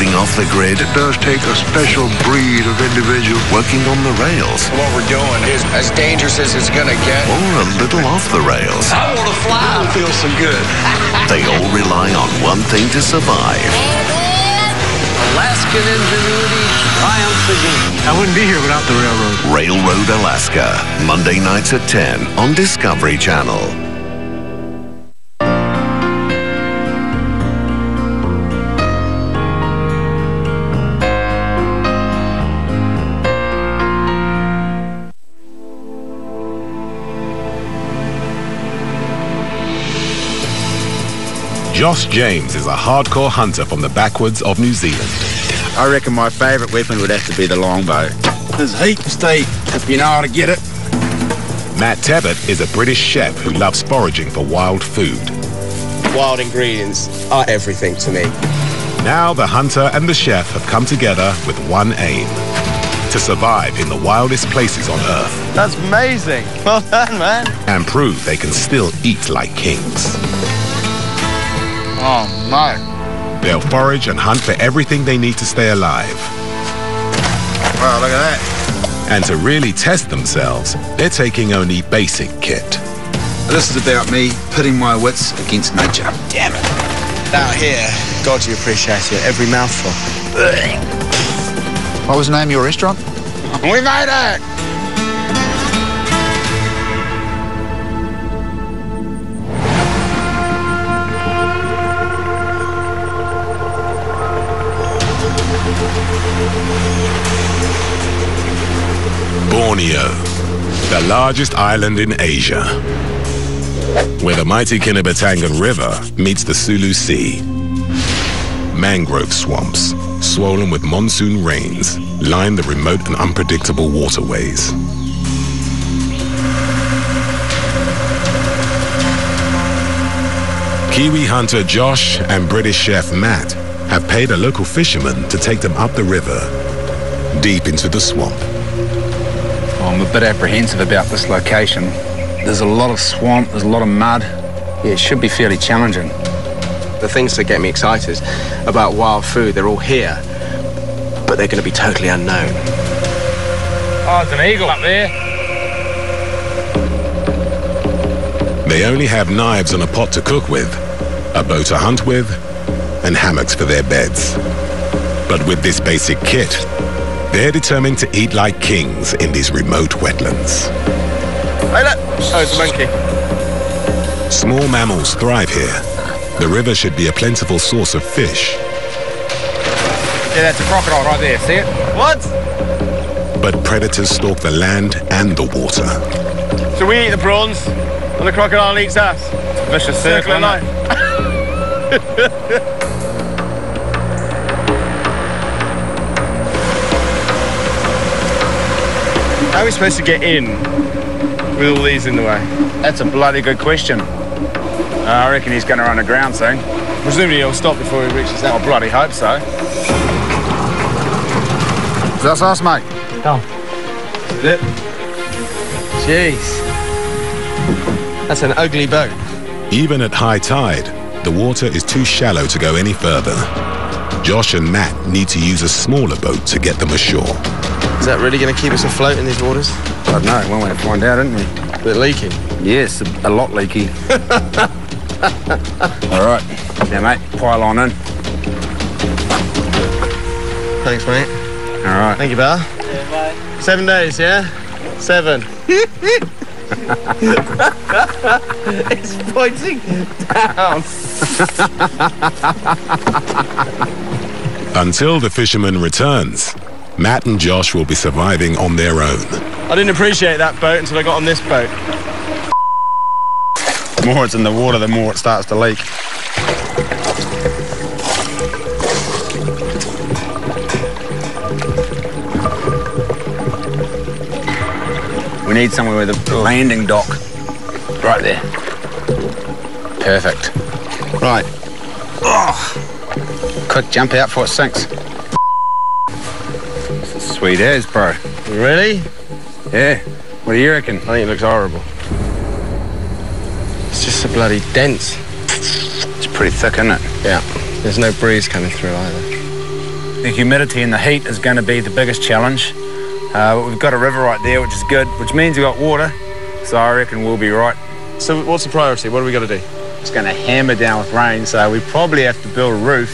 moving off the grid. It does take a special breed of individual. Working on the rails. What we're doing is as dangerous as it's gonna get. Or a little off the rails. I want to fly. It feels so good. They all rely on one thing to survive. Alaskan ingenuity triumphs again. I wouldn't be here without the railroad. Railroad Alaska, Monday nights at 10 on Discovery Channel. Josh James is a hardcore hunter from the backwoods of New Zealand. I reckon my favourite weapon would have to be the longbow. There's heaps to eat if you know how to get it. Matt Tebbett is a British chef who loves foraging for wild food. Wild ingredients are everything to me. Now the hunter and the chef have come together with one aim: to survive in the wildest places on Earth. That's amazing. Well done, man. And prove they can still eat like kings. Oh, no. They'll forage and hunt for everything they need to stay alive. Wow, look at that. And to really test themselves, they're taking only basic kit. This is about me pitting my wits against nature. Damn it. Out here, God, you appreciate it. Every mouthful. What was the name of your restaurant? We made it! Borneo, the largest island in Asia, where the mighty Kinabatangan River meets the Sulu Sea. Mangrove swamps, swollen with monsoon rains, line the remote and unpredictable waterways. Kiwi hunter Josh and British chef Matt have paid a local fisherman to take them up the river, deep into the swamp. I'm a bit apprehensive about this location. There's a lot of swamp, there's a lot of mud. Yeah, it should be fairly challenging. The things that get me excited about wild food, they're all here, but they're going to be totally unknown. Oh, there's an eagle up there. They only have knives and a pot to cook with, a bow to hunt with, and hammocks for their beds. But with this basic kit, they're determined to eat like kings in these remote wetlands. Hey, look! Oh, it's a monkey. Small mammals thrive here. The river should be a plentiful source of fish. Yeah, that's a crocodile right there. See it? What? But predators stalk the land and the water. So we eat the prawns, and the crocodile eats us. Vicious circle of life. How are we supposed to get in with all these in the way? That's a bloody good question. I reckon he's going to run aground soon. Presumably he'll stop before he reaches that. I bloody hope so. Is that us, mate? Come. Is it? Jeez. That's an ugly boat. Even at high tide, the water is too shallow to go any further. Josh and Matt need to use a smaller boat to get them ashore. Is that really going to keep us afloat in these waters? I don't know, one way to find out, isn't we? They're leaking. Yes, a lot leaky. All right, now mate, pile on in. Thanks, mate. All right. Thank you, pal. Yeah, bye. 7 days, yeah? 7. It's pointing down. Until the fisherman returns, Matt and Josh will be surviving on their own. I didn't appreciate that boat until I got on this boat. The more it's in the water, the more it starts to leak. We need somewhere with a landing dock. Right there. Perfect. Right. Oh. Quick jump out before it sinks. This is sweet as, bro. Really? Yeah. What do you reckon? I think it looks horrible. It's just so bloody dense. It's pretty thick, isn't it? Yeah. There's no breeze coming through either. The humidity and the heat is going to be the biggest challenge. But we've got a river right there, which is good, which means we've got water, so I reckon we'll be right. So what's the priority? What are we got to do? It's going to hammer down with rain, so we probably have to build a roof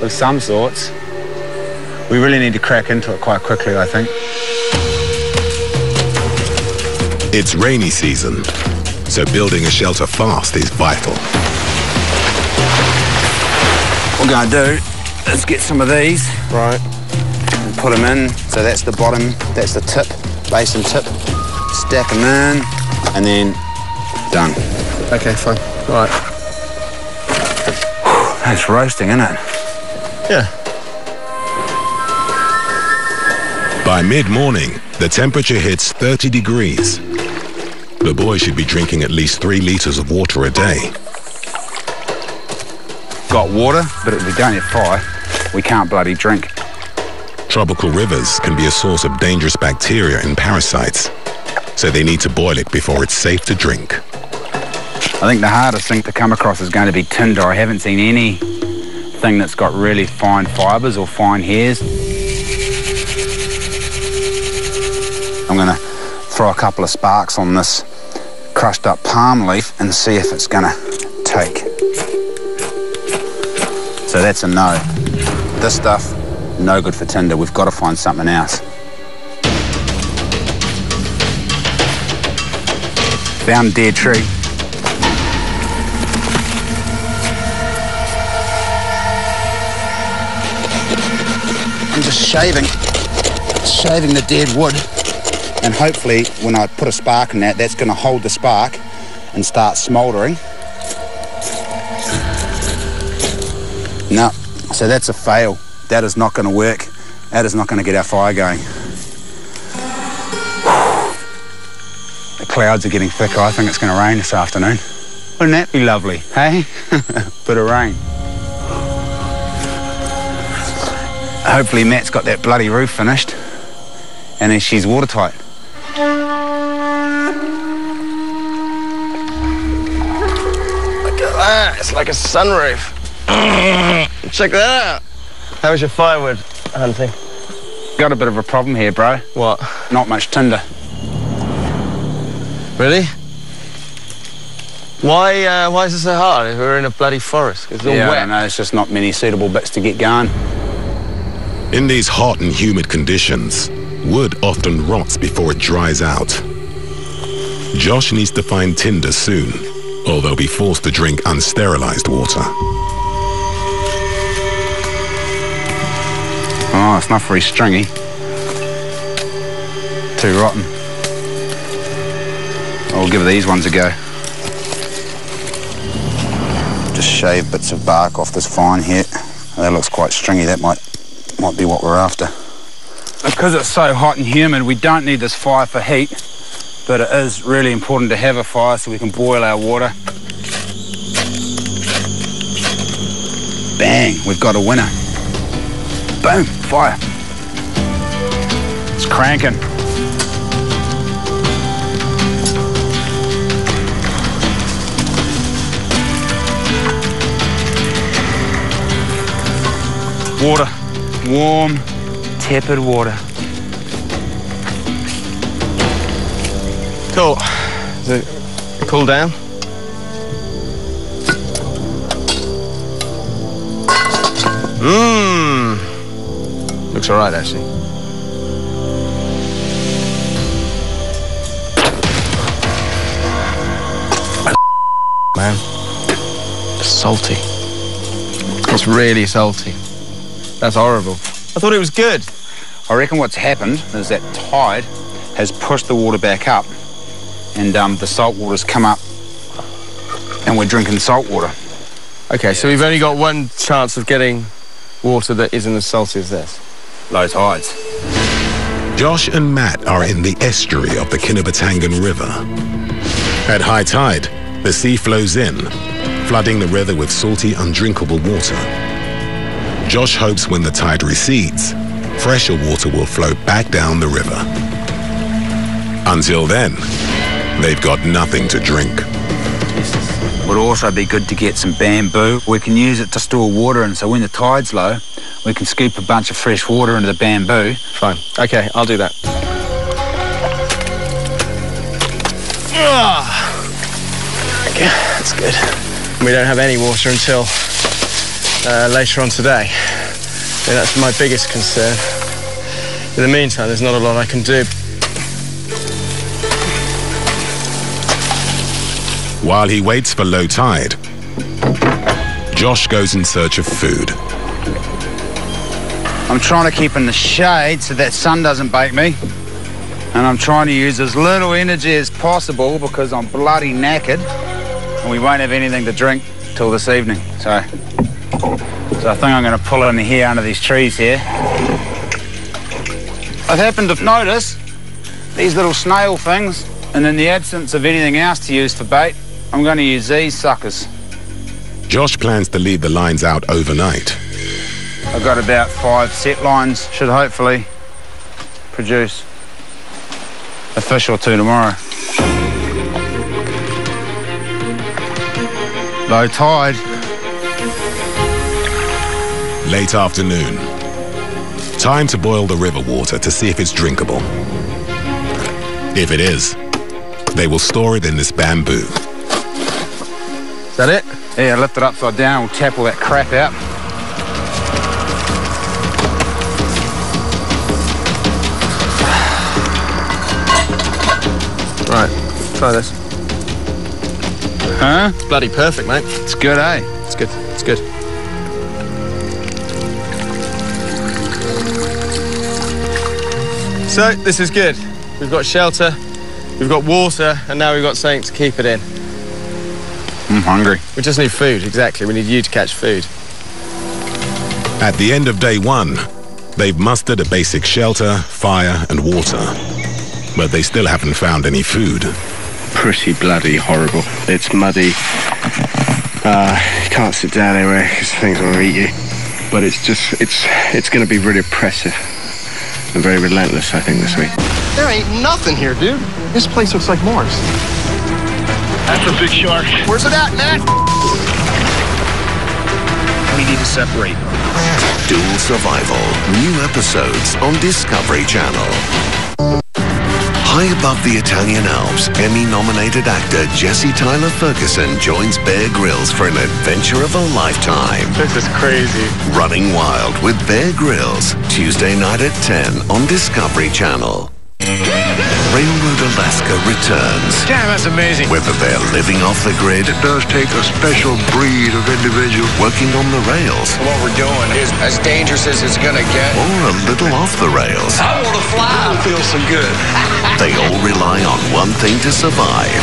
of some sorts. We really need to crack into it quite quickly, I think. It's rainy season, so building a shelter fast is vital. What we're going to do is get some of these. Right. And put them in. So that's the bottom, that's the tip, base and tip. Stack them in, and then done. Okay, fine. All right. It's roasting, isn't it? Yeah. By mid-morning, the temperature hits 30 degrees. The boy should be drinking at least 3 liters of water a day. Got water, but if we don't have fire, we can't bloody drink. Tropical rivers can be a source of dangerous bacteria and parasites, so they need to boil it before it's safe to drink. I think the hardest thing to come across is going to be tinder. I haven't seen anything that's got really fine fibres or fine hairs. I'm going to throw a couple of sparks on this crushed up palm leaf and see if it's going to take. So that's a no. This stuff, no good for tinder. We've got to find something else. Found a dead tree. I'm just shaving the dead wood, and hopefully when I put a spark in that, that's going to hold the spark and start smouldering. No, so that's a fail. That is not going to work. That is not going to get our fire going. The clouds are getting thicker. I think it's going to rain this afternoon. Wouldn't that be lovely, hey? Bit of rain. Hopefully Matt's got that bloody roof finished and then she's watertight. Look at that, it's like a sunroof. Check that out. How was your firewood hunting? Got a bit of a problem here, bro. What? Not much tinder. Really? Why is it so hard if we're in a bloody forest? It's all Yeah, wet. I don't know, there's just not many suitable bits to get going. In these hot and humid conditions, wood often rots before it dries out. Josh needs to find tinder soon, or they'll be forced to drink unsterilized water. Oh, it's not very stringy. Too rotten. I'll give these ones a go. Just shave bits of bark off this vine here. That looks quite stringy. That might be what we're after. Because it's so hot and humid, we don't need this fire for heat, but it is really important to have a fire so we can boil our water. Bang, we've got a winner. Boom, fire. It's cranking. Water, warm, tepid water. Cool. Is it cool down? Looks all right, actually. Man, it's salty. It's really salty. That's horrible. I thought it was good. I reckon what's happened is that tide has pushed the water back up and the salt water's come up and we're drinking salt water. Okay, so we've only got one chance of getting water that isn't as salty as this. Low tides. Josh and Matt are in the estuary of the Kinabatangan River. At high tide, the sea flows in, flooding the river with salty, undrinkable water. Josh hopes when the tide recedes, fresher water will flow back down the river. Until then, they've got nothing to drink. Would also be good to get some bamboo. We can use it to store water in, so when the tide's low, we can scoop a bunch of fresh water into the bamboo. Fine. Okay, I'll do that. Okay, that's good. We don't have any water until later on today. Yeah, that's my biggest concern. In the meantime, there's not a lot I can do. While he waits for low tide, Josh goes in search of food. I'm trying to keep in the shade so that sun doesn't bake me. And I'm trying to use as little energy as possible because I'm bloody knackered and we won't have anything to drink till this evening. So I think I'm going to pull in here under these trees here. I've happened to notice these little snail things, and in the absence of anything else to use for bait, I'm going to use these suckers. Josh plans to leave the lines out overnight. I've got about 5 set lines, should hopefully produce a fish or 2 tomorrow. Low tide. Late afternoon. Time to boil the river water to see if it's drinkable. If it is, they will store it in this bamboo. Is that it? Yeah, lift it upside down, we'll tap all that crap out. Right, try this. Huh? It's bloody perfect, mate. It's good, eh? It's good, it's good. So, this is good. We've got shelter, we've got water, and now we've got something to keep it in. I'm hungry. We just need food, exactly. We need you to catch food. At the end of day 1, they've mustered a basic shelter, fire, and water. But they still haven't found any food. Pretty bloody horrible. It's muddy. You can't sit down anywhere because things will eat you. But it's just, it's going to be really oppressive and very relentless, I think, this week. There ain't nothing here, dude. This place looks like Mars. That's a big shark. Where's it at, man? We need to separate. Dual Survival. New episodes on Discovery Channel. High above the Italian Alps, Emmy-nominated actor Jesse Tyler Ferguson joins Bear Grylls for an adventure of a lifetime. This is crazy. Running Wild with Bear Grylls, Tuesday night at 10 on Discovery Channel. Railroad Alaska returns. Damn, that's amazing. Whether they're living off the grid, It does take a special breed of individual. working on the rails, What we're doing is as dangerous as it's gonna get. or a little off the rails, I wanna fly. It feels so good. they all rely on one thing to survive.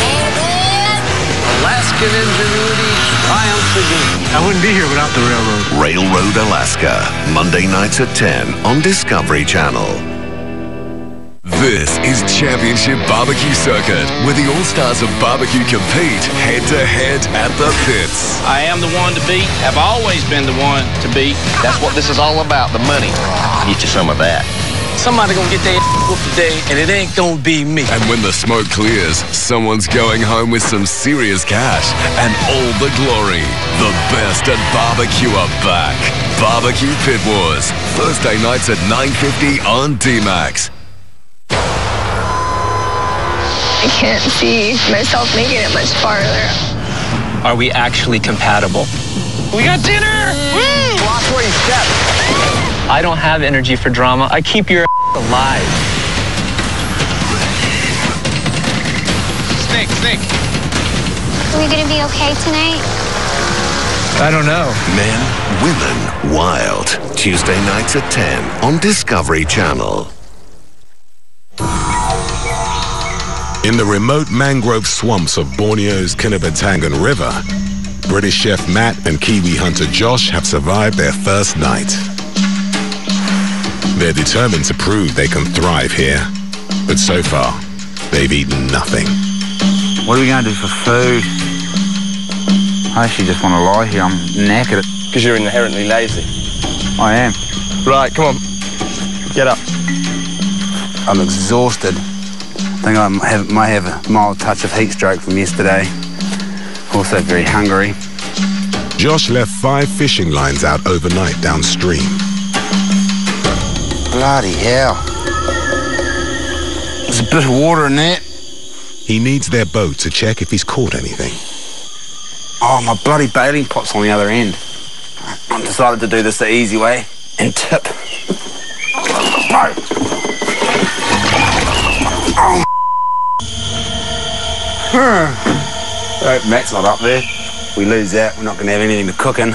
Alaskan ingenuity triumphs again. I wouldn't be here without the railroad. Railroad Alaska, Monday nights at 10 on Discovery Channel. This is Championship Barbecue Circuit, where the all-stars of barbecue compete head-to-head at the pits. I am the one to beat. Have always been the one to beat. That's what this is all about, the money. Get you some of that. Somebody gonna get their whooped today, and it ain't gonna be me. And when the smoke clears, someone's going home with some serious cash and all the glory. The best at barbecue are back. Barbecue Pit Wars, Thursday nights at 9:50 on D-Max. I can't see myself making it much farther. Are we actually compatible? We got dinner! Woo! Watch where you step. I don't have energy for drama. I keep your alive. Snake. Are we gonna be okay tonight? I don't know. Men, Women, Wild. Tuesday nights at 10 on Discovery Channel. In the remote mangrove swamps of Borneo's Kinabatangan River, British chef Matt and Kiwi hunter Josh have survived their first night. They're determined to prove they can thrive here, but so far, they've eaten nothing. What are we going to do for food? I actually just want to lie here. I'm knackered. Because you're inherently lazy. I am. Right, come on. Get up. I'm exhausted. I think I might have a mild touch of heat stroke from yesterday. Also very hungry. Josh left 5 fishing lines out overnight downstream. Bloody hell. There's a bit of water in there. He needs their boat to check if he's caught anything. Oh, my bloody bailing pot's on the other end. I decided to do this the easy way and tip. Oh, Matt's not up there. We lose that, we're not going to have anything to cook in.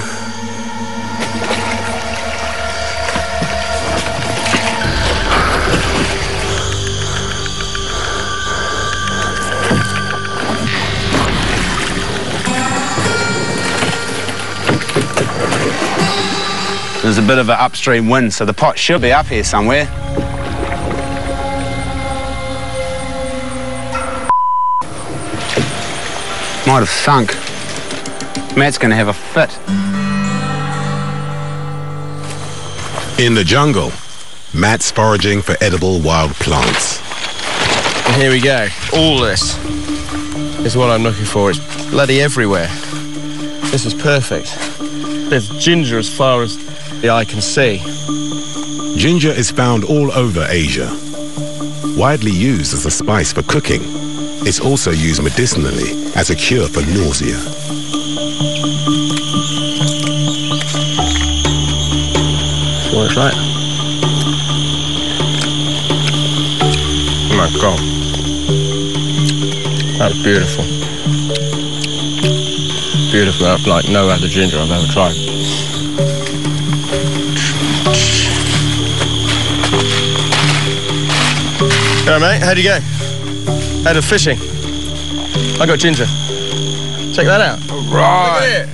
There's a bit of an upstream wind, so the pot should be up here somewhere. Might have sunk. Matt's going to have a fit. In the jungle, Matt's foraging for edible wild plants. And here we go. All this is what I'm looking for. It's bloody everywhere. This is perfect. There's ginger as far as the eye can see. Ginger is found all over Asia. Widely used as a spice for cooking, it's also used medicinally as a cure for nausea. Sure it's right. Oh my God. That's beautiful. Beautiful. That's like no other ginger I've ever tried. All right, mate, how'd you go? Out of fishing. I got ginger. Check that out. All right. Look at it.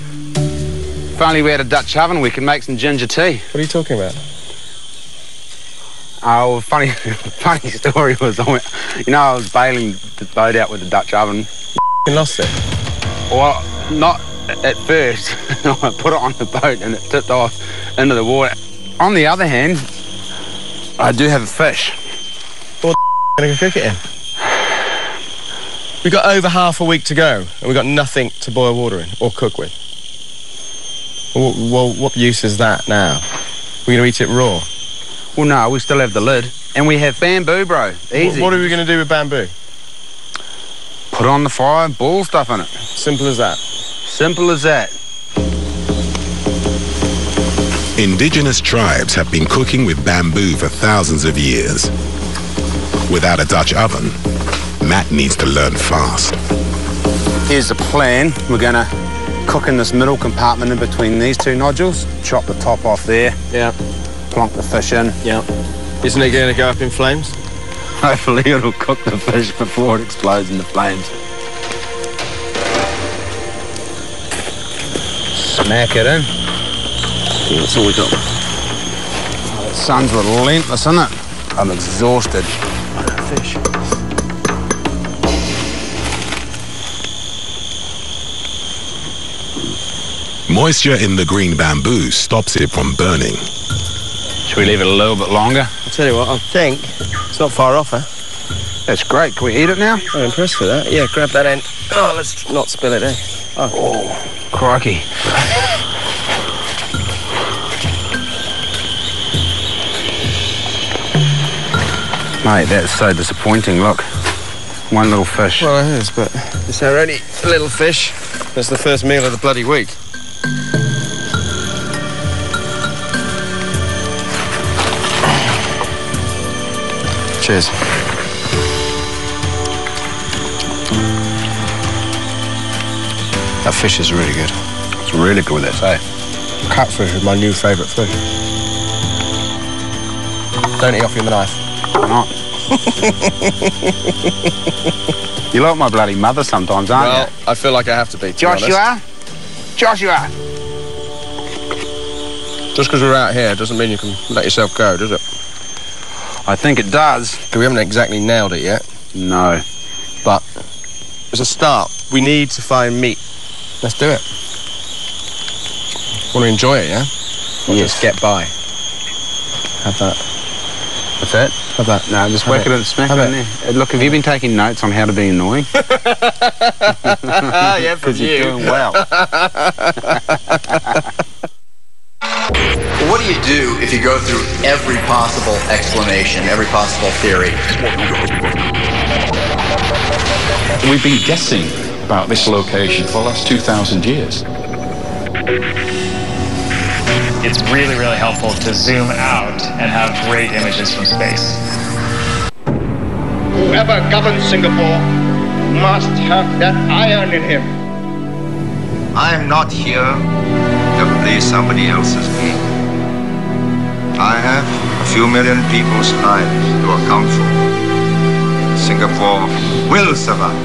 If only we had a Dutch oven, we could make some ginger tea. What are you talking about? Oh, funny story was, I was bailing the boat out with the Dutch oven. You lost it? Well, not at first. I put it on the boat and it tipped off into the water. On the other hand, I do have a fish. What the gonna cook it in? We've got over half a week to go and we've got nothing to boil water in or cook with. Well, what use is that now? We're going to eat it raw? Well, no, we still have the lid. And we have bamboo, bro. Easy. What are we going to do with bamboo? Put it on the fire and boil stuff in it. Simple as that. Simple as that. Indigenous tribes have been cooking with bamboo for thousands of years. Without a Dutch oven, Matt needs to learn fast. Here's the plan. We're going to cook in this middle compartment in between these two nodules. Chop the top off there. Yeah. Plonk the fish in. Yeah. Isn't it going to go up in flames? Hopefully it'll cook the fish before it explodes in the flames. Smack it in. Yeah, that's all we got. Oh, the sun's relentless, isn't it? I'm exhausted. Fish. Moisture in the green bamboo stops it from burning. Should we leave it a little bit longer? I'll tell you what, I think it's not far off, huh? That's great. Can we eat it now? I'm impressed with that. Yeah, grab that end. Oh, let's not spill it, eh? Oh, crikey. Mate, that's so disappointing. Look, one little fish. Well, it is, but it's our only little fish. That's the first meal of the bloody week. Cheers. That fish is really good. It's really good, that's eh? Catfish is my new favourite fish. Don't eat off your knife. Why not? You like my bloody mother sometimes, aren't you? Well, I feel like I have to be, to Joshua? be honest. Joshua! Just because we're out here doesn't mean you can let yourself go, does it? I think it does. We haven't exactly nailed it yet. No. But as a start, we need to find meat. Let's do it. Want to enjoy it, yeah? Or just get by? Have that. What's that? Have that. No, just whack it and smack it in there. Look, have you been taking notes on how to be annoying? Yeah, from you. You're doing well. What do you do if you go through every possible explanation, every possible theory? We've been guessing about this location for the last 2,000 years. It's really, really helpful to zoom out and have great images from space. Whoever governs Singapore must have that iron in him. I am not here to play somebody else's game. I have a few million people's lives to account for. Singapore will survive.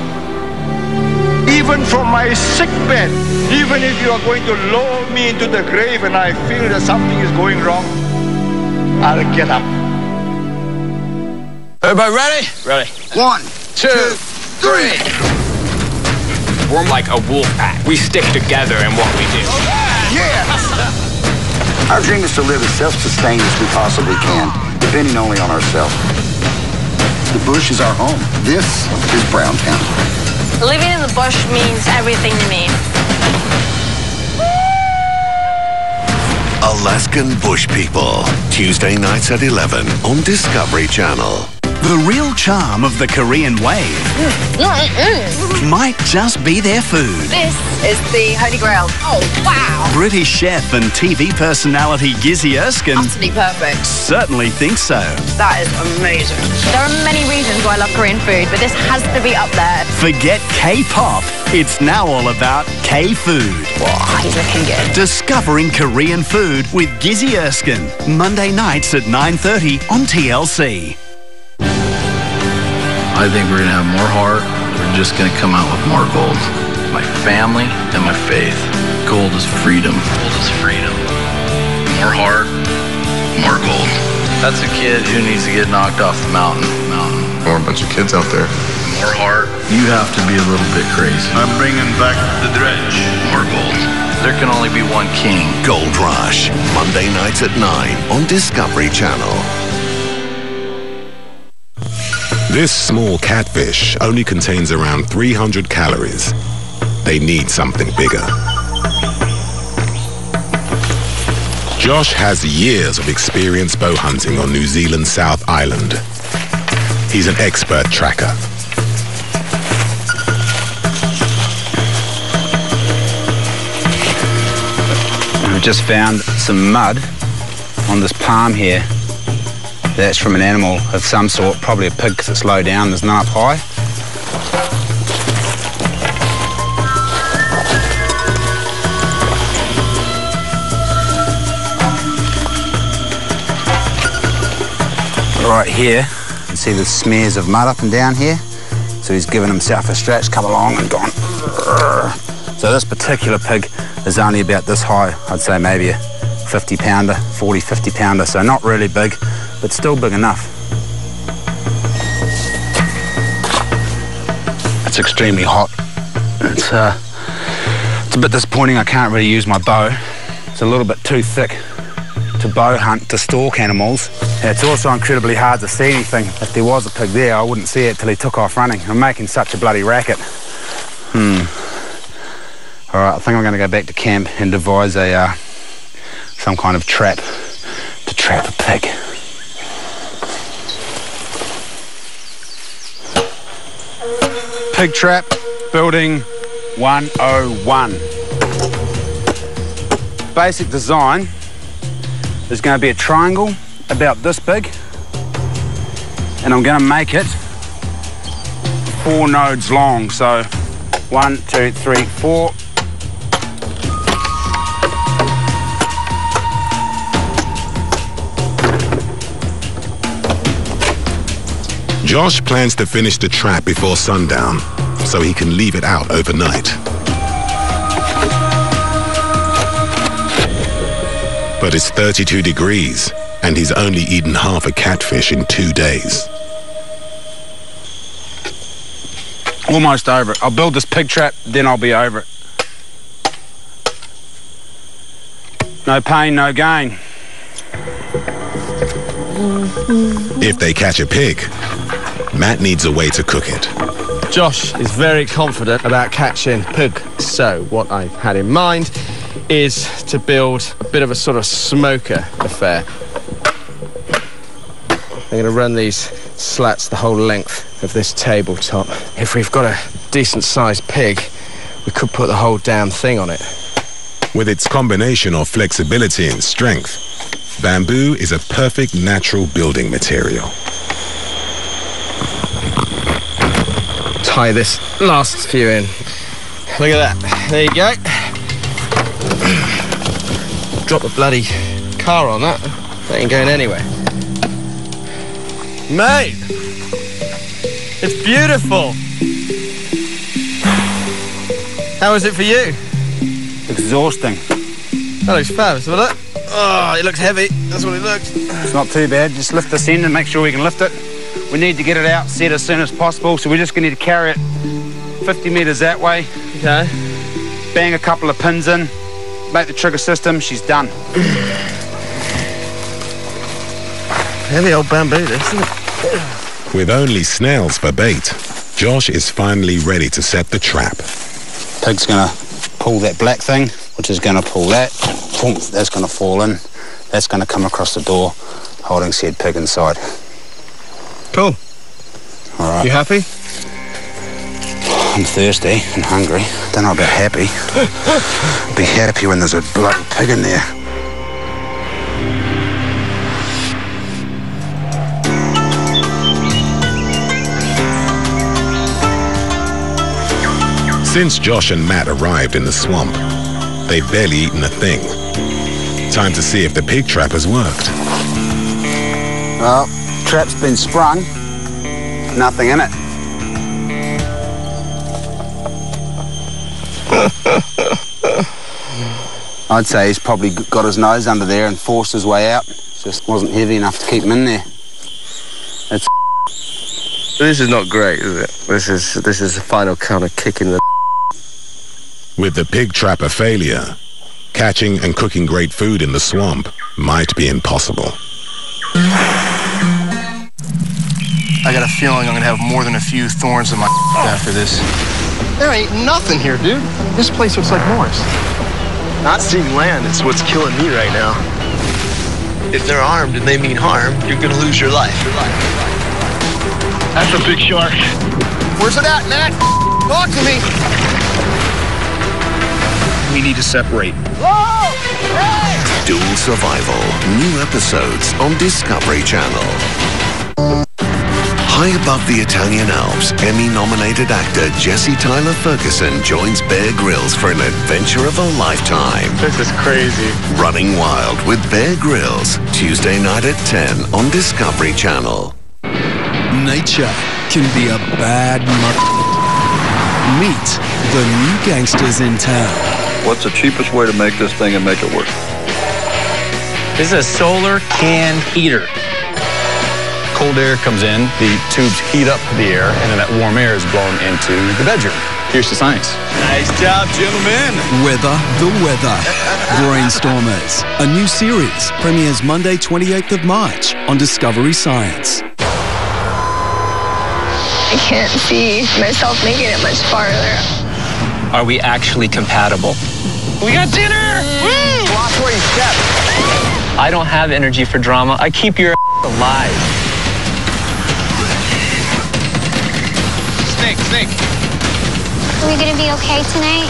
Even from my sick bed, even if you are going to lower me into the grave and I feel that something is going wrong, I'll get up. Everybody ready? Ready. 1, 2, 3. We're like a wolf pack. We stick together in what we do. Our dream is to live as self-sustained as we possibly can, depending only on ourselves. The bush is our home. This is Browntown. Living in the bush means everything to me. Alaskan Bush People, Tuesday nights at 11 on Discovery Channel. The real charm of the Korean wave might just be their food. This is the Holy Grail. Oh, wow. British chef and TV personality Gizzy Erskine Utterly perfect. certainly thinks so. That is amazing. There are many reasons why I love Korean food, but this has to be up there. Forget K-pop. It's now all about K-food. Wow, he's looking good. Discovering Korean food with Gizzy Erskine. Monday nights at 9:30 on TLC. I think we're going to have more heart. We're just going to come out with more gold. My family and my faith. Gold is freedom. Gold is freedom. More heart, more gold. That's a kid who needs to get knocked off the mountain. More a bunch of kids out there. More heart. You have to be a little bit crazy. I'm bringing back the dredge. More gold. There can only be one king. Gold Rush, Monday nights at 9 on Discovery Channel. This small catfish only contains around 300 calories. They need something bigger. Josh has years of experience bow hunting on New Zealand's South Island. He's an expert tracker. We've just found some mud on this palm here. That's from an animal of some sort, probably a pig because it's low down, there's none up high. Right here, you can see the smears of mud up and down here. So he's given himself a stretch, come along and gone. So this particular pig is only about this high, I'd say maybe a 50 pounder, 40, 50 pounder, so not really big, but still big enough. It's extremely hot. It's a bit disappointing I can't really use my bow. It's a little bit too thick to bow hunt to stalk animals. And it's also incredibly hard to see anything. If there was a pig there, I wouldn't see it till he took off running. I'm making such a bloody racket. All right, I think I'm going to go back to camp and devise a some kind of trap to trap a pig. Pig trap, building 101. Basic design is going to be a triangle about this big, and I'm going to make it 4 nodes long. So 1, 2, 3, 4. Josh plans to finish the trap before sundown, so he can leave it out overnight. But it's 32 degrees, and he's only eaten half a catfish in 2 days. Almost over it. I'll build this pig trap, then I'll be over it. No pain, no gain. If they catch a pig, Matt needs a way to cook it. Josh is very confident about catching pig. So what I've had in mind is to build a bit of a sort of smoker affair. I'm going to run these slats the whole length of this tabletop. If we've got a decent-sized pig, we could put the whole damn thing on it. With its combination of flexibility and strength, bamboo is a perfect natural building material. Tie this last few in. Look at that. There you go. Drop a bloody car on that. That ain't going anywhere. Mate! It's beautiful! How is it for you? Exhausting. That looks fab, isn't it? Oh, it looks heavy. That's what it looks. It's not too bad. Just lift this end and make sure we can lift it. We need to get it out set as soon as possible, so we're just going to need to carry it 50 metres that way. Okay. Bang a couple of pins in, make the trigger system, she's done. Heavy old bamboo, this, isn't it? With only snails for bait, Josh is finally ready to set the trap. Pig's going to pull that black thing, which is going to pull that. Boom, that's going to fall in. That's going to come across the door, holding said pig inside. Cool. All right. You happy? I'm thirsty and hungry. Don't know about happy. Be happy when there's a bloody pig in there. Since Josh and Matt arrived in the swamp, they've barely eaten a thing. Time to see if the pig trap has worked. Well, trap's been sprung. Nothing in it. I'd say he's probably got his nose under there and forced his way out. Just wasn't heavy enough to keep him in there. It's This is not great, is it? This is the final kind of kick in the... With the pig trap a failure, catching and cooking great food in the swamp might be impossible. I got a feeling I'm gonna have more than a few thorns in my after this. There ain't nothing here, dude. This place looks like Mars. Not seeing land is what's killing me right now. If they're armed and they mean harm, you're gonna lose your life. That's a big shark. Where's it at, Matt? Talk to me. We need to separate. Whoa! Hey! Dual Survival. New episodes on Discovery Channel. High above the Italian Alps, Emmy-nominated actor Jesse Tyler Ferguson joins Bear Grylls for an adventure of a lifetime. This is crazy. Running Wild with Bear Grylls, Tuesday night at 10 on Discovery Channel. Nature can be a bad Meet the new gangsters in town. What's the cheapest way to make this thing and make it work? This is a solar can heater. Cold air comes in, the tubes heat up the air, and then that warm air is blown into the bedroom. Here's the science. Nice job, gentlemen. Weather the Weather. Brainstormers. A new series premieres Monday, 28th of March on Discovery Science. I can't see myself making it much farther. Are we actually compatible? We got dinner! Woo! Watch where you step. I don't have energy for drama. I keep your alive. Snake. Are we gonna be okay tonight?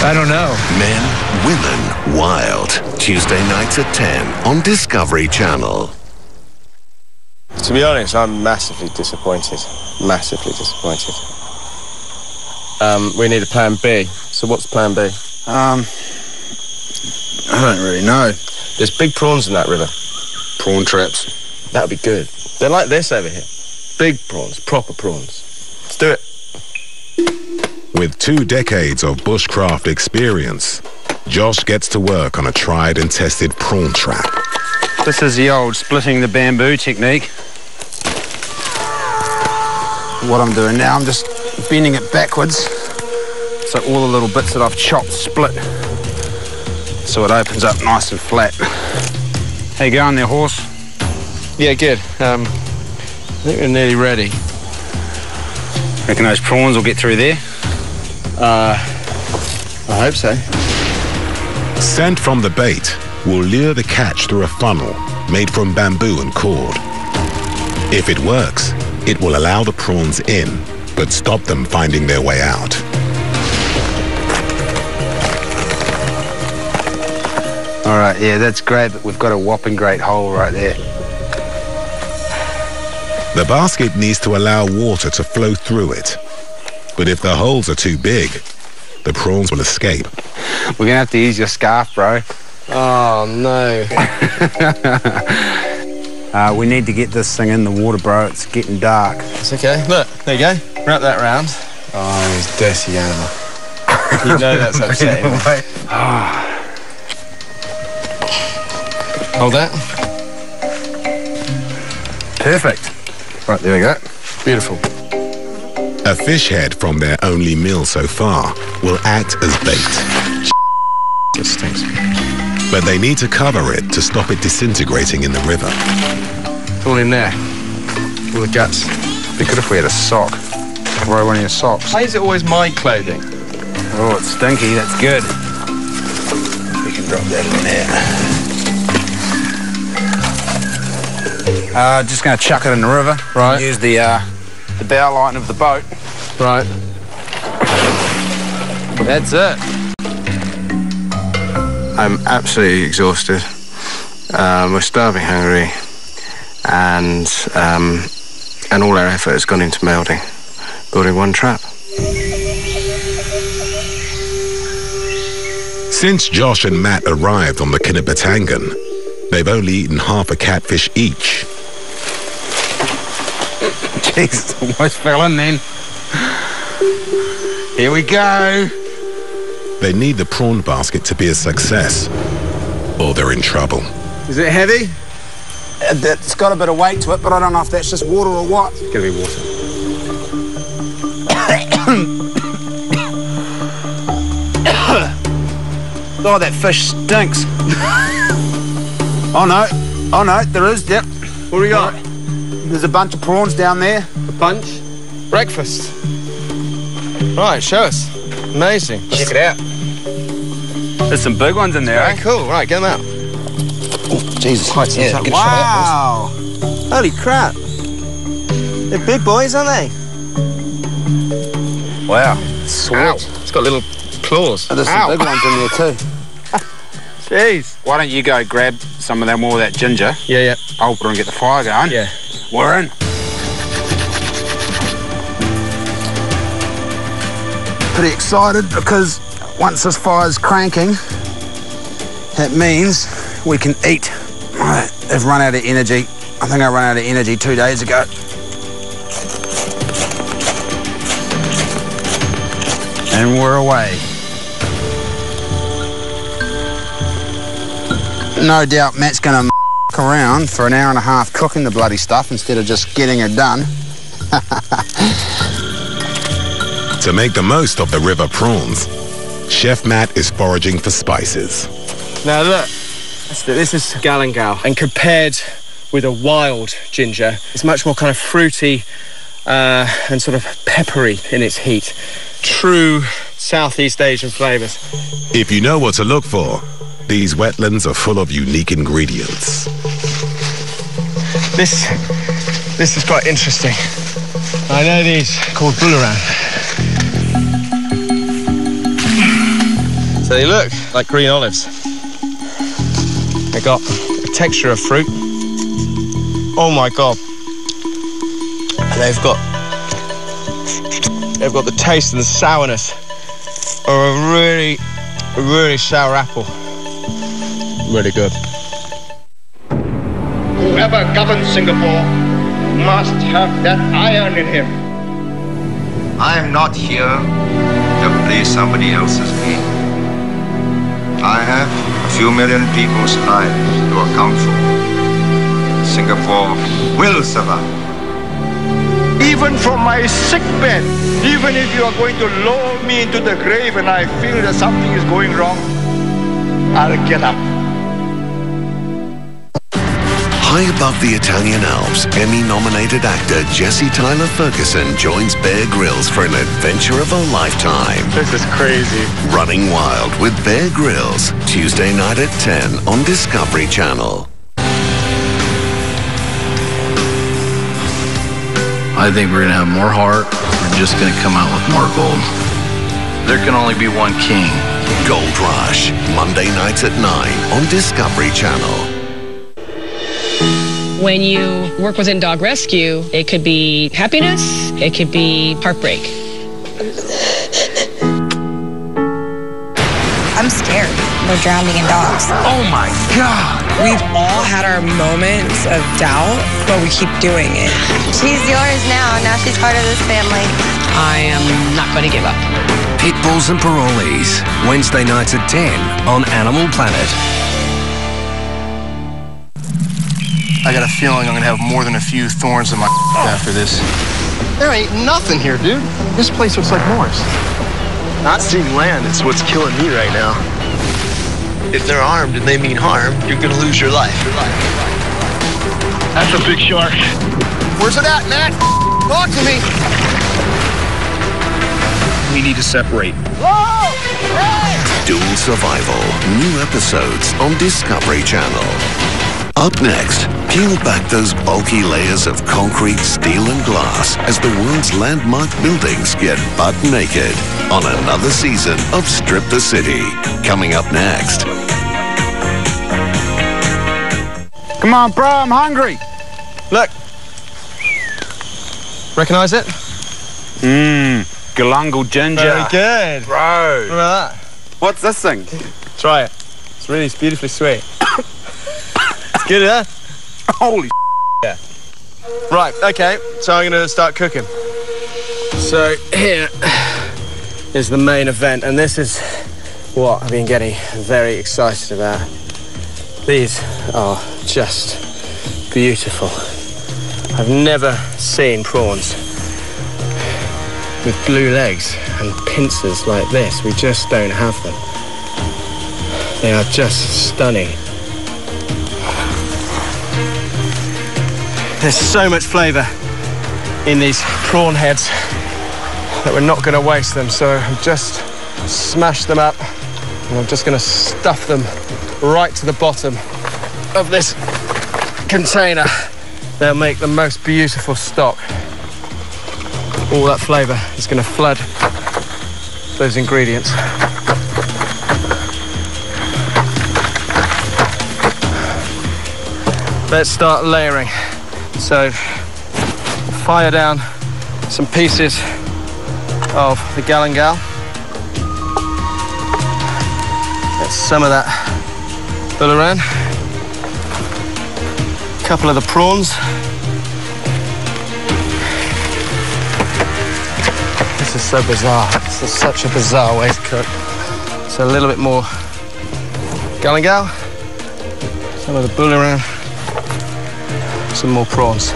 I don't know. Men, Women, Wild. Tuesday nights at 10 on Discovery Channel. To be honest, I'm massively disappointed. Massively disappointed. We need a plan B. So what's plan B? I don't really know. There's big prawns in that river. Prawn traps. That would be good. They're like this over here. Big prawns, proper prawns. Let's do it. With 2 decades of bushcraft experience, Josh gets to work on a tried and tested prawn trap. This is the old splitting the bamboo technique. What I'm doing now, I'm just bending it backwards so all the little bits that I've chopped split so it opens up nice and flat. How you going there, horse? Yeah, good. I think we're nearly ready. Reckon those prawns will get through there? I hope so. Scent from the bait will lure the catch through a funnel made from bamboo and cord. If it works, it will allow the prawns in, but stop them finding their way out. All right, yeah, that's great, but we've got a whopping great hole right there. The basket needs to allow water to flow through it. But if the holes are too big, the prawns will escape. We're gonna have to use your scarf, bro. Oh, no. We need to get this thing in the water, bro. It's getting dark. It's okay. Look, there you go. Wrap that round. Oh, he's dirty animal. You know that's upsetting me. Hold that. Perfect. Right, there we go. Beautiful. A fish head from their only meal so far will act as bait. It stinks. But they need to cover it to stop it disintegrating in the river. It's all in there. All the guts. Be good if we had a sock. Borrow one of your socks. Why is it always my clothing? Oh, it's stinky. That's good. We can drop that in there. Just going to chuck it in the river. Right. Use the bow line of the boat. Right. That's it. I'm absolutely exhausted. We're starving hungry, and all our effort has gone into building one trap. Since Josh and Matt arrived on the Kinabatangan, they've only eaten half a catfish each. Jeez, almost fell in then. Here we go. They need the prawn basket to be a success, or they're in trouble. Is it heavy? It's got a bit of weight to it, but I don't know if that's just water or what. It's gonna be water. Oh, that fish stinks. Oh no, there is, yep. What do we got? There's a bunch of prawns down there. A bunch? Breakfast. Right, show us. Amazing. Check it out. There's some big ones in there, Very cool. Right, get them out. Oh, Jesus. Yeah, wow. Holy crap. They're big boys, aren't they? Wow. Sweet. Ow. It's got little claws. Oh, there's some big ones in there too. Jeez. Why don't you go grab some of them, more of that ginger? Yeah. I'll put and get the fire going. Yeah. We're in. Pretty excited because once this fire's cranking, that means we can eat. They've run out of energy. I think I ran out of energy 2 days ago. And we're away. No doubt Matt's going to around for an hour and a half cooking the bloody stuff instead of just getting it done. To make the most of the river prawns, Chef Matt is foraging for spices. Now look, this is galangal, and compared with a wild ginger, it's much more kind of fruity and sort of peppery in its heat. True Southeast Asian flavours. If you know what to look for, these wetlands are full of unique ingredients. This is quite interesting. I know these called bularan. So they look like green olives. They got a texture of fruit. Oh my God. And they've got the taste and the sourness of a really sour apple. Really good. Whoever governs Singapore must have that iron in him. I am not here to play somebody else's game. I have a few million people's lives to account for. Singapore will survive. Even from my sick bed, even if you are going to lower me into the grave and I feel that something is going wrong, I'll get up. High above the Italian Alps, Emmy-nominated actor Jesse Tyler Ferguson joins Bear Grylls for an adventure of a lifetime. This is crazy. Running Wild with Bear Grylls, Tuesday night at 10 on Discovery Channel. I think we're going to have more heart. We're just going to come out with more gold. There can only be one king. Gold Rush, Monday nights at 9 on Discovery Channel. When you work within dog rescue, it could be happiness, it could be heartbreak. I'm scared. We're drowning in dogs. Oh my God! We've all had our moments of doubt, but we keep doing it. She's yours now. Now she's part of this family. I am not going to give up. Pit Bulls and Parolees, Wednesday nights at 10 on Animal Planet. I got a feeling I'm gonna have more than a few thorns in my after this. There ain't nothing here, dude. This place looks like Mars. Not seeing land is what's killing me right now. If they're armed and they mean harm, you're gonna lose your life. That's a big shark. Where's it at, Matt? Talk to me. We need to separate. Whoa! Hey! Dual Survival, new episodes on Discovery Channel. Up next, peel back those bulky layers of concrete, steel and glass as the world's landmark buildings get butt naked on another season of Strip the City. Coming up next. Come on, bro, I'm hungry. Look. Recognize it? Galangal ginger. Very good. Bro. What about that? What's this thing? Try it. It's beautifully sweet. It's good, huh? Holy yeah. Right, okay, so I'm gonna start cooking. So here is the main event, and this is what I've been getting very excited about. These are just beautiful. I've never seen prawns with blue legs and pincers like this. We just don't have them. They are just stunning. There's so much flavour in these prawn heads that we're not going to waste them, so I've just smashed them up and I'm just going to stuff them right to the bottom of this container. They'll make the most beautiful stock. All that flavour is going to flood those ingredients. Let's start layering. So, fire down some pieces of the galangal. Get some of that bouillon. A couple of the prawns. This is so bizarre. This is such a bizarre way to cook. So a little bit more galangal, some of the bouillon, some more prawns.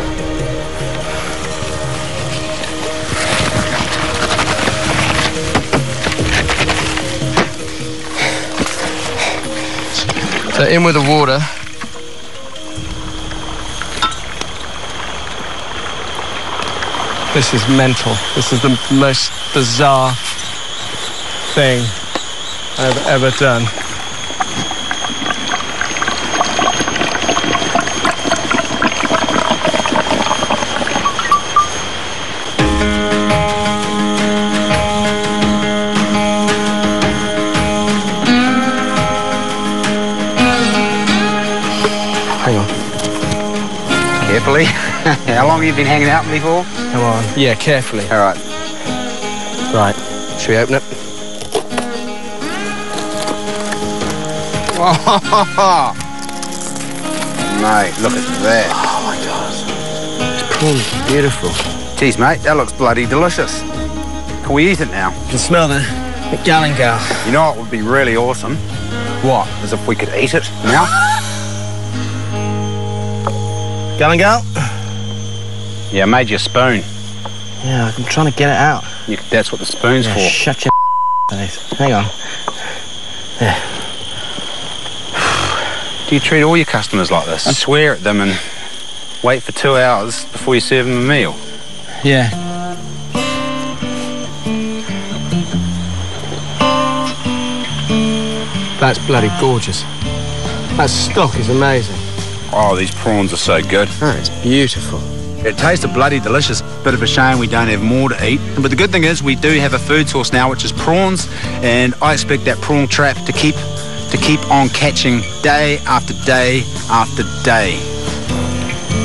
So in with the water. This is mental. This is the most bizarre thing I've ever done. Hang on. Carefully. How long have you been hanging out before? Come on. Yeah, carefully. All right. Right. Should we open it? Oh, mate, look at that. Oh my God. This prawn's beautiful. Jeez, mate, that looks bloody delicious. Can we eat it now? You can smell the galangal. You know what would be really awesome? What? As if we could eat it now. Galangal? Yeah, I made you a spoon. Yeah, I'm trying to get it out. That's what the spoon's for. Shut your face. Hang on. There. Do you treat all your customers like this? And swear at them and wait for 2 hours before you serve them a meal? Yeah. That's bloody gorgeous. That stock is amazing. Oh, these prawns are so good. Oh, it's beautiful. It tasted bloody delicious. Bit of a shame we don't have more to eat. But the good thing is we do have a food source now, which is prawns, and I expect that prawn trap to keep on catching day after day after day.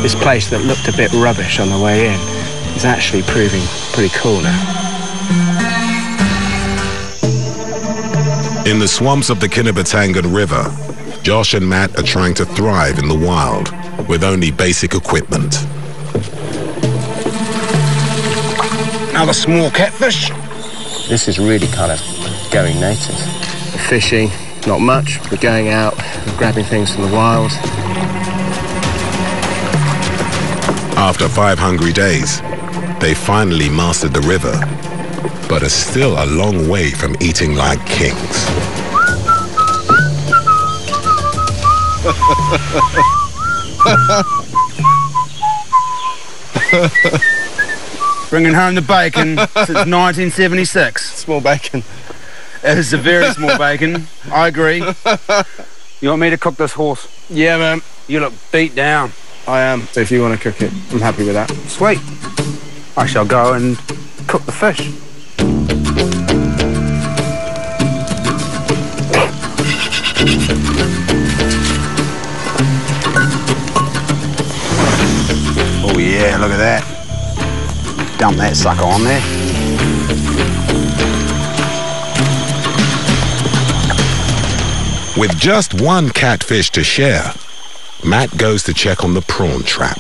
This place that looked a bit rubbish on the way in is actually proving pretty cool now. In the swamps of the Kinabatangan River, Josh and Matt are trying to thrive in the wild with only basic equipment. Another small catfish. This is really kind of going native. The fishing, not much. We're going out, we're grabbing things from the wild. After 5 hungry days, they finally mastered the river, but are still a long way from eating like kings. Bringing home the bacon since 1976. Small bacon. It is a very small bacon. I agree. You want me to cook this horse? Yeah, man. You look beat down. I am. So if you want to cook it, I'm happy with that. Sweet. I shall go and cook the fish. Oh yeah, look at that. Dump that sucker on there. With just one catfish to share, Matt goes to check on the prawn trap.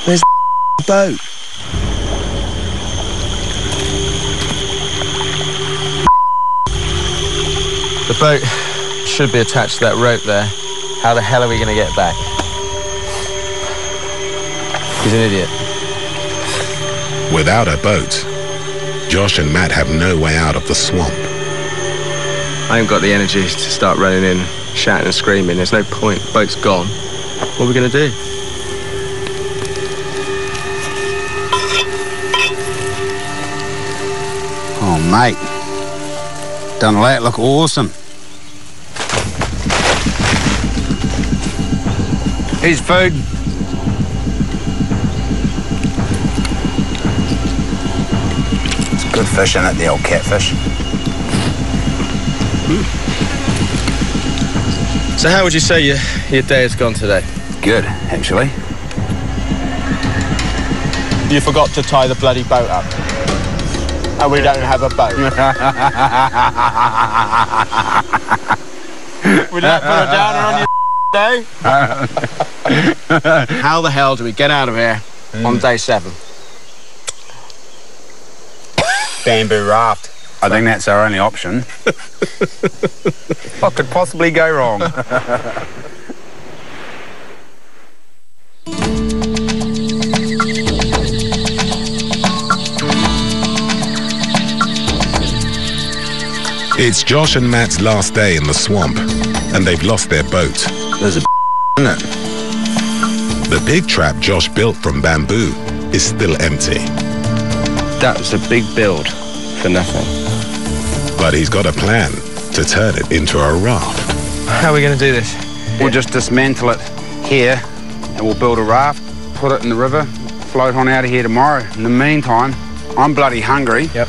Where's the boat? The boat should be attached to that rope there. How the hell are we going to get back? He's an idiot. Without a boat, Josh and Matt have no way out of the swamp. I ain't got the energy to start running in, shouting and screaming. There's no point. Boat's gone. What are we going to do? Oh, mate. Done that look awesome. Here's food. It's good fish, isn't it, the old catfish? So how would you say your day has gone today? Good, actually. You forgot to tie the bloody boat up. And we don't have a boat. Would that put a downer on your day? How the hell do we get out of here on day 7? Bamboo raft. I think that's our only option. What could possibly go wrong? It's Josh and Matt's last day in the swamp, and they've lost their boat. There's a in it. The big trap Josh built from bamboo is still empty. That was a big build for nothing. But he's got a plan to turn it into a raft. How are we going to do this? We'll just dismantle it here, and we'll build a raft, put it in the river, float on out of here tomorrow. In the meantime, I'm bloody hungry. Yep.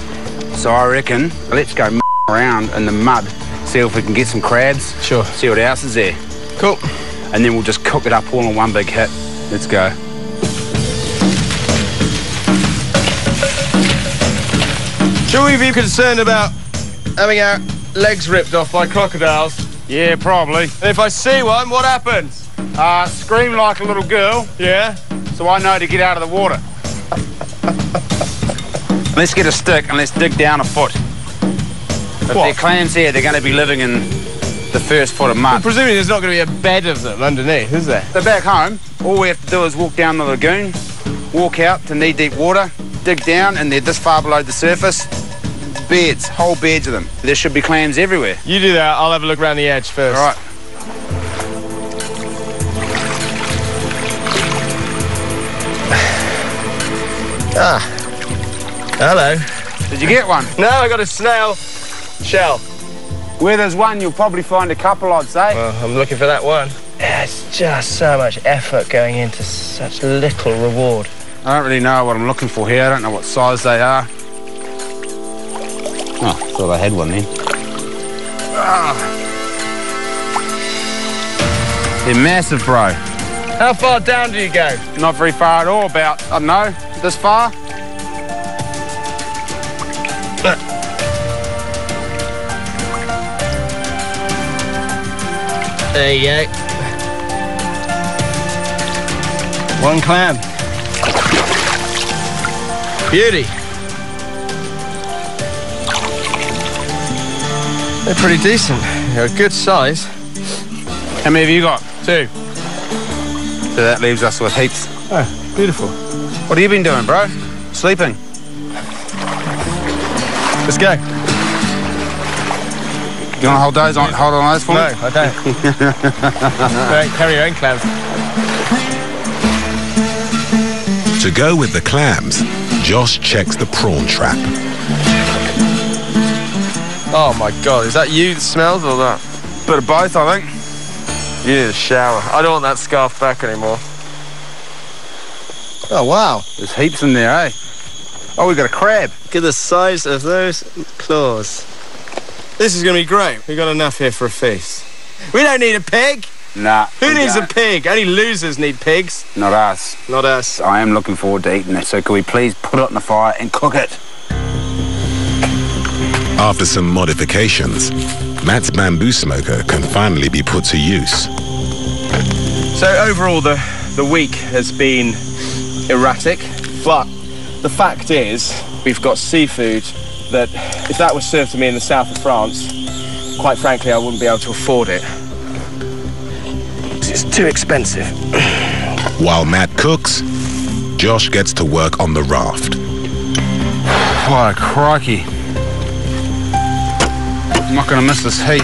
So I reckon, let's go around in the mud, see if we can get some crabs. Sure. See what else is there. Cool. And then we'll just cook it up all in one big hit. Let's go. Should we be concerned about having our legs ripped off by crocodiles? Yeah, probably. And if I see one, what happens? Scream like a little girl. Yeah? So I know to get out of the water. Let's get a stick and let's dig down a foot. If there are clams here, they're going to be living in the first foot of mud. Well, presumably there's not going to be a bed of them underneath, is there? They're back home. All we have to do is walk down the lagoon, walk out to knee-deep water, dig down, and they're this far below the surface. Beds, whole beds of them. There should be clams everywhere. You do that, I'll have a look around the edge first. All right. Ah. Hello. Did you get one? No, I got a snail shell. Where there's one, you'll probably find a couple, I'd say. Well, I'm looking for that one. It's just so much effort going into such little reward. I don't really know what I'm looking for here. I don't know what size they are. Oh, thought I had one then. They're massive, bro. How far down do you go? Not very far at all, about, I don't know, this far. There you go. One clam. Beauty. They're pretty decent. They're a good size. How many have you got? 2. So that leaves us with heaps. Oh, beautiful. What have you been doing, bro? Sleeping? Let's go. You want to hold on those for me? No, I don't. Right, carry your own clams. To go with the clams, Josh checks the prawn trap. Oh my God, is that you that smells or that? Bit of both, I think. You need a shower. I don't want that scarf back anymore. Oh, wow. There's heaps in there, eh? Oh, we got a crab. Look at the size of those claws. This is going to be great. We've got enough here for a feast. We don't need a pig. Nah. Who needs a pig? Only losers need pigs. Not us. Not us. I am looking forward to eating it, so can we please put it on the fire and cook it? After some modifications, Matt's bamboo smoker can finally be put to use. So overall, the week has been erratic, but the fact is, we've got seafood that, if that was served to me in the south of France, quite frankly, I wouldn't be able to afford it. It's too expensive. While Matt cooks, Josh gets to work on the raft. Oh, crikey. I'm not going to miss this heat.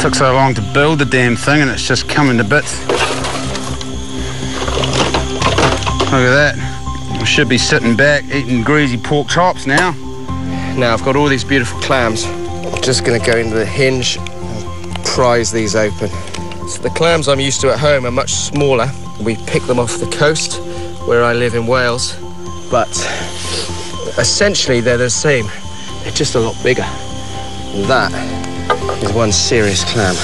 Took so long to build the damn thing and it's just coming to bits. Look at that. I should be sitting back eating greasy pork chops now. Now I've got all these beautiful clams. I'm just going to go into the hinge and prise these open. So the clams I'm used to at home are much smaller. We pick them off the coast where I live in Wales, but essentially they're the same. They're just a lot bigger. And that is one serious clam.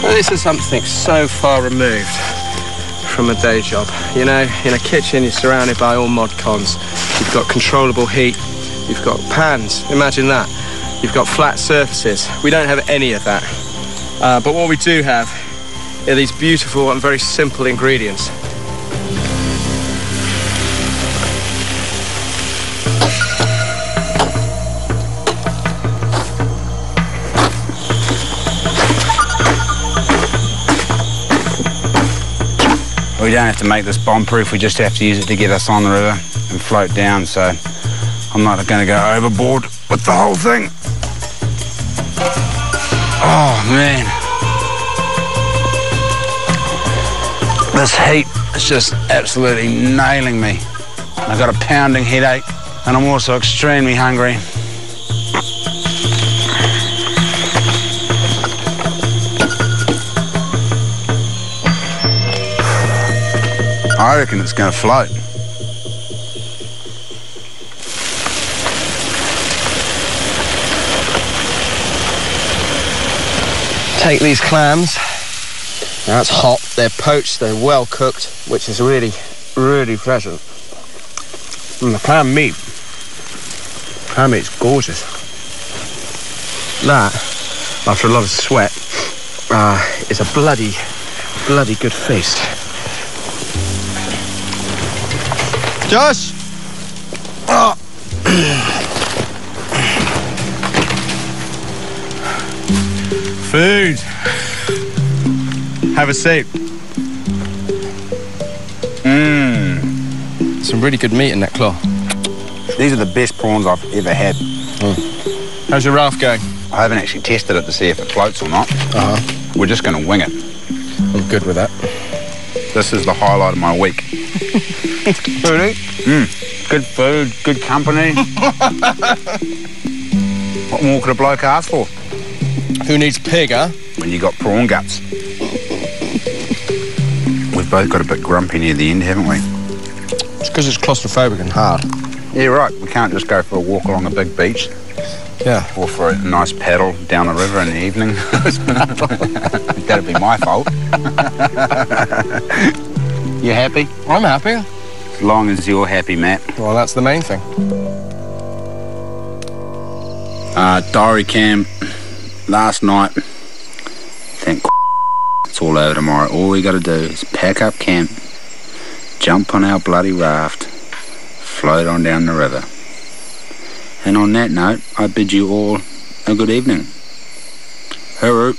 This is something so far removed from a day job. You know, in a kitchen you're surrounded by all mod cons. You've got controllable heat, you've got pans, imagine that. You've got flat surfaces. We don't have any of that. But what we do have are these beautiful and very simple ingredients. We don't have to make this bomb-proof, we just have to use it to get us on the river and float down, so I'm not going to go overboard with the whole thing. Oh, man. This heat is just absolutely nailing me. I've got a pounding headache, and I'm also extremely hungry. I reckon it's going to float. Take these clams. Now it's hot, they're poached, they're well cooked, which is really, really pleasant. And the clam meat's gorgeous. That, after a lot of sweat, is a bloody, bloody good feast. Josh! Oh. Food. Have a seat. Some really good meat in that claw. These are the best prawns I've ever had. How's your raft going? I haven't actually tested it to see if it floats or not. We're just going to wing it. I'm good with that. This is the highlight of my week. Foodie? Good food, good company. What more could a bloke ask for? Who needs pig, huh? When you got prawn guts. We've both got a bit grumpy near the end, haven't we? It's because it's claustrophobic and hard. Yeah, right. We can't just go for a walk along a big beach. Yeah. Or for a nice paddle down the river in the evening. That'd be my fault. You happy? I'm happy. As long as you're happy, Matt. Well, that's the main thing. Diary cam. Last night. Thank it's all over tomorrow. All we got to do is pack up camp, jump on our bloody raft, float on down the river. And on that note, I bid you all a good evening. Hooroo.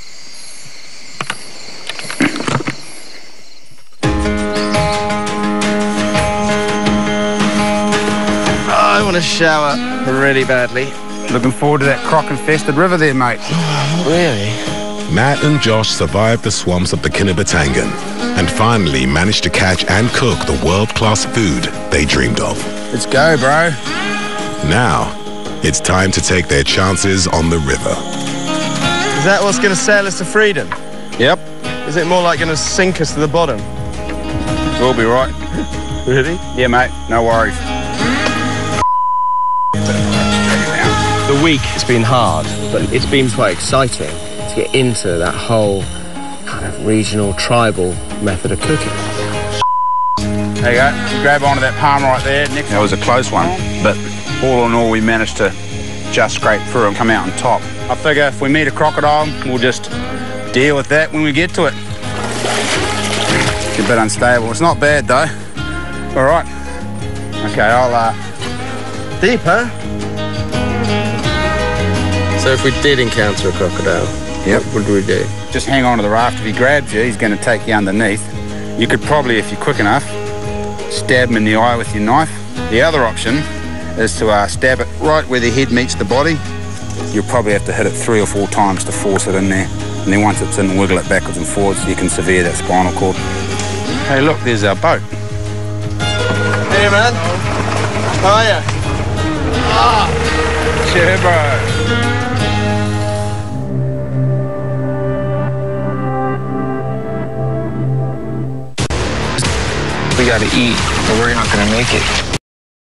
I want to shower really badly. Looking forward to that croc-infested river there, mate. Really? Matt and Josh survived the swamps of the Kinabatangan and finally managed to catch and cook the world-class food they dreamed of. Let's go, bro. Now, it's time to take their chances on the river. Is that what's going to sail us to freedom? Yep. Is it more like going to sink us to the bottom? We'll be right. Really? Yeah, mate. No worries. The week has been hard, but it's been quite exciting to get into that whole kind of regional, tribal method of cooking. There you go. Grab onto that palm right there. That was a close one, but all in all, we managed to just scrape through and come out on top. I figure if we meet a crocodile, we'll just deal with that when we get to it. It's a bit unstable. It's not bad, though. All right. Okay, I'll... Deep, huh? So if we did encounter a crocodile, yep, what would we do? Just hang on to the raft. If he grabs you, he's going to take you underneath. You could probably, if you're quick enough, stab him in the eye with your knife. The other option is to stab it right where the head meets the body. You'll probably have to hit it 3 or 4 times to force it in there. And then once it's in, wiggle it backwards and forwards so you can sever that spinal cord. Hey, look, there's our boat. Hey, man. How are you? Sure, bro. We gotta eat, or we're not gonna make it.